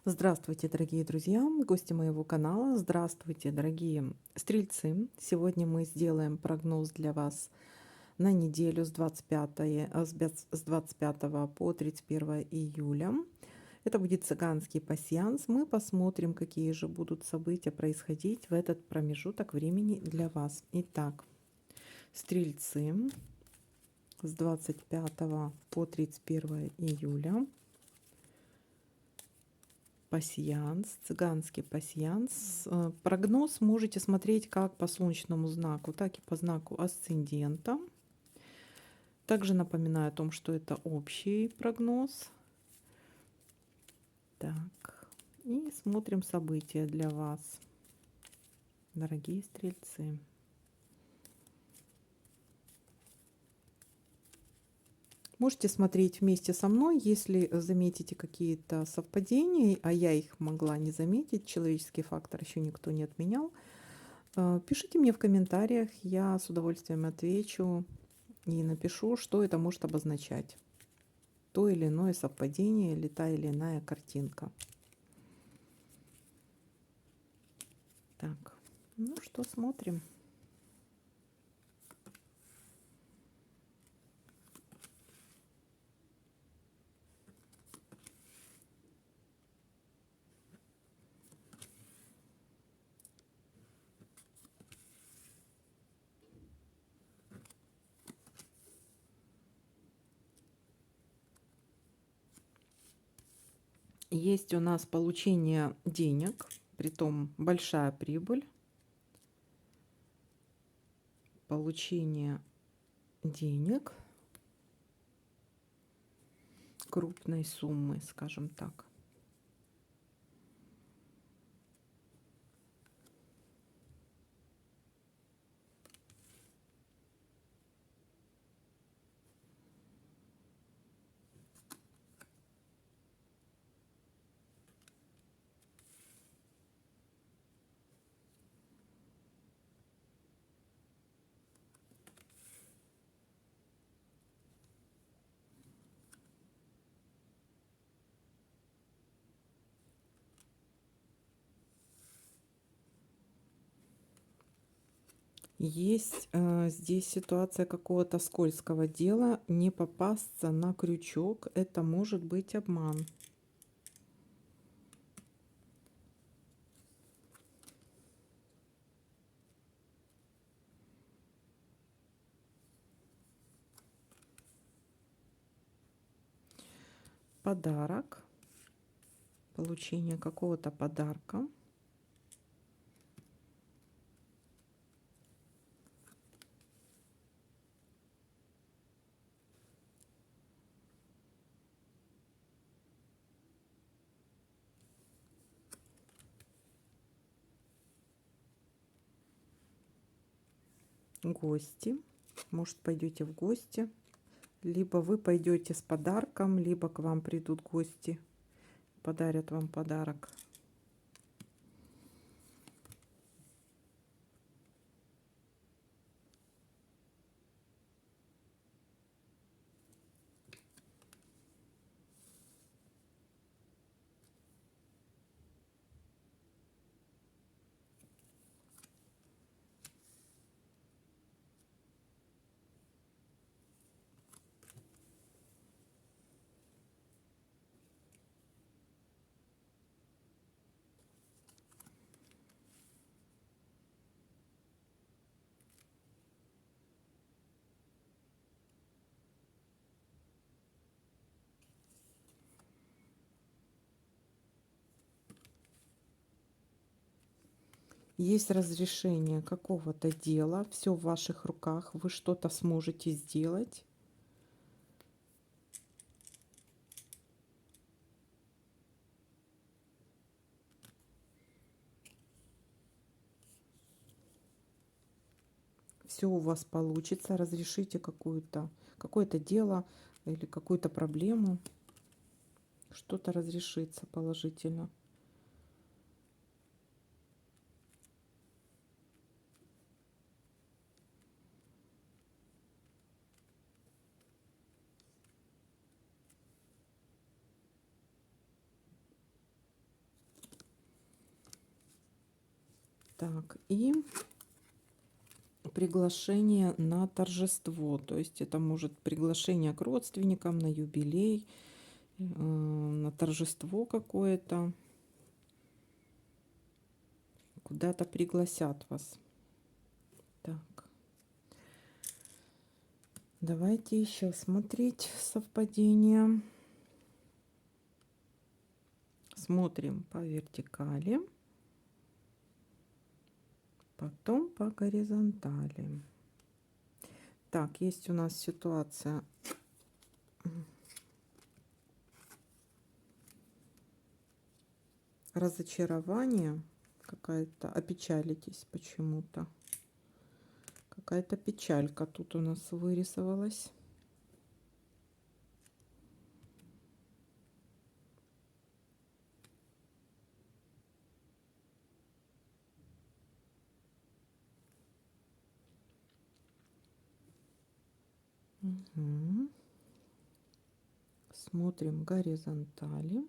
Здравствуйте, дорогие друзья, гости моего канала. Здравствуйте, дорогие стрельцы. Сегодня мы сделаем прогноз для вас на неделю с 25 по 31 июля. Это будет цыганский пасьянс. Мы посмотрим, какие же будут события происходить в этот промежуток времени для вас. Итак, стрельцы, с 25 по 31 июля. Пасьянс, цыганский пасьянс. Прогноз можете смотреть как по солнечному знаку, так и по знаку асцендента. Также напоминаю о том, что это общий прогноз. Так, и смотрим события для вас, дорогие стрельцы. Можете смотреть вместе со мной, если заметите какие-то совпадения, а я их могла не заметить, человеческий фактор еще никто не отменял. Пишите мне в комментариях, я с удовольствием отвечу и напишу, что это может обозначать. То или иное совпадение или та или иная картинка. Так, ну что, смотрим. Есть у нас получение денег, притом большая прибыль. Получение денег крупной суммы, скажем так. Есть здесь ситуация какого-то скользкого дела, не попасться на крючок, это может быть обман. Подарок, получение какого-то подарка. Гости, может, пойдете в гости, либо вы пойдете с подарком, либо к вам придут гости, подарят вам подарок. Есть разрешение какого-то дела, все в ваших руках, вы что-то сможете сделать. Все у вас получится, разрешите какое-то дело или какую-то проблему, что-то разрешится положительно. Так, и приглашение на торжество. То есть это может приглашение к родственникам на юбилей, на торжество какое-то. Куда-то пригласят вас. Так. Давайте еще смотреть совпадение. Смотрим по вертикали, потом по горизонтали. Так, есть у нас ситуация. Разочарование какая-то, опечалитесь почему-то. Какая-то печалька тут у нас вырисовалась. Угу. Смотрим горизонтали.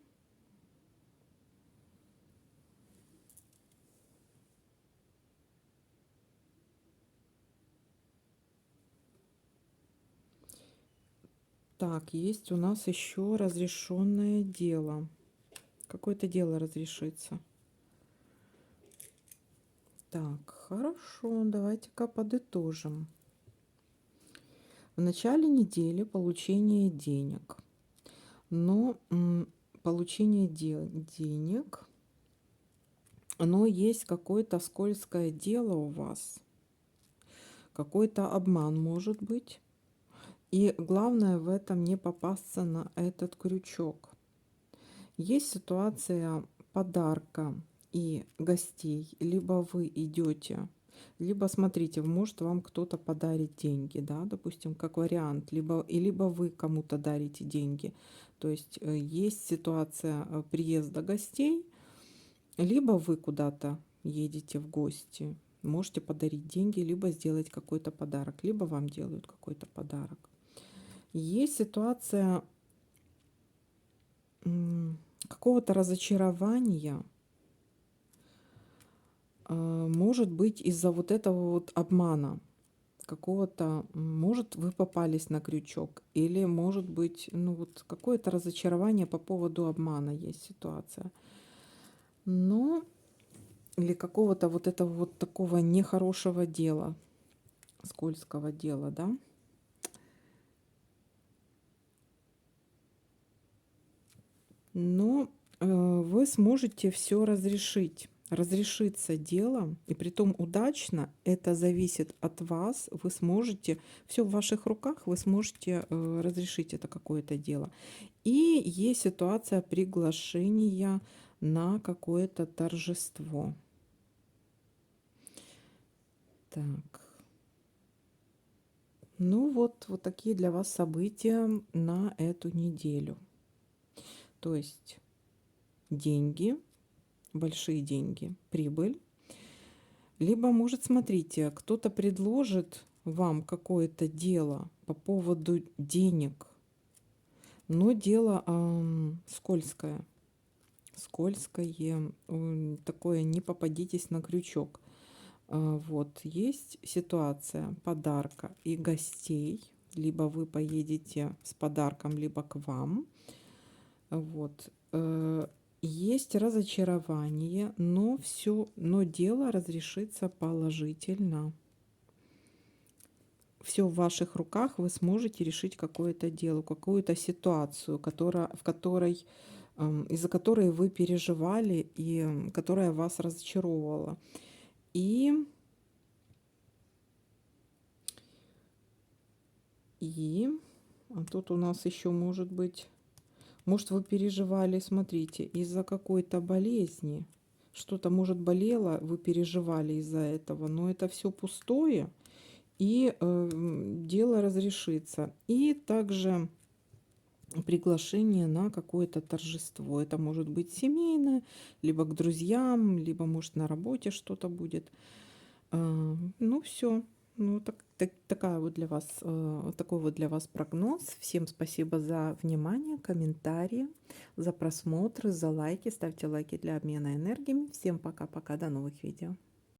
Так, есть у нас еще разрешенное дело. Какое-то дело разрешится. Так, хорошо, давайте-ка подытожим. В начале недели получение денег. Но получение денег, но есть какое-то скользкое дело у вас. Какой-то обман может быть. И главное в этом не попасться на этот крючок. Есть ситуация подарка и гостей. Либо вы идете, либо смотрите, может вам кто-то подарит деньги, да, допустим, как вариант, либо вы кому-то дарите деньги. То есть есть ситуация приезда гостей, либо вы куда-то едете в гости, можете подарить деньги, либо сделать какой-то подарок, либо вам делают какой-то подарок. Есть ситуация какого-то разочарования, может быть из-за вот этого вот обмана какого-то, может вы попались на крючок, или может быть, ну вот какое-то разочарование по поводу обмана есть ситуация. Ну, или какого-то вот этого вот такого нехорошего дела, скользкого дела, да. Но вы сможете все разрешить. Разрешится дело, и притом удачно, это зависит от вас. Вы сможете, все в ваших руках, вы сможете разрешить это какое-то дело. И есть ситуация приглашения на какое-то торжество. Так. Ну вот такие для вас события на эту неделю. То есть деньги, большие деньги, прибыль. Либо, может, смотрите, кто-то предложит вам какое-то дело по поводу денег, но дело скользкое. Скользкое, такое, не попадитесь на крючок. Вот, есть ситуация подарка и гостей. Либо вы поедете с подарком, либо к вам. Вот. Есть разочарование, но дело разрешится положительно. Все в ваших руках, вы сможете решить какое-то дело, какую-то ситуацию, из-за которой вы переживали и которая вас разочаровывала. И тут у нас еще может быть, может вы переживали, смотрите, из-за какой-то болезни. Что-то, может, болело, вы переживали из-за этого, но это все пустое, и дело разрешится. И также приглашение на какое-то торжество. Это может быть семейное, либо к друзьям, либо, может, на работе что-то будет. Ну, все. Ну, такая вот для вас, такой вот для вас прогноз. Всем спасибо за внимание, комментарии, за просмотры, за лайки. Ставьте лайки для обмена энергиями. Всем пока-пока, до новых видео.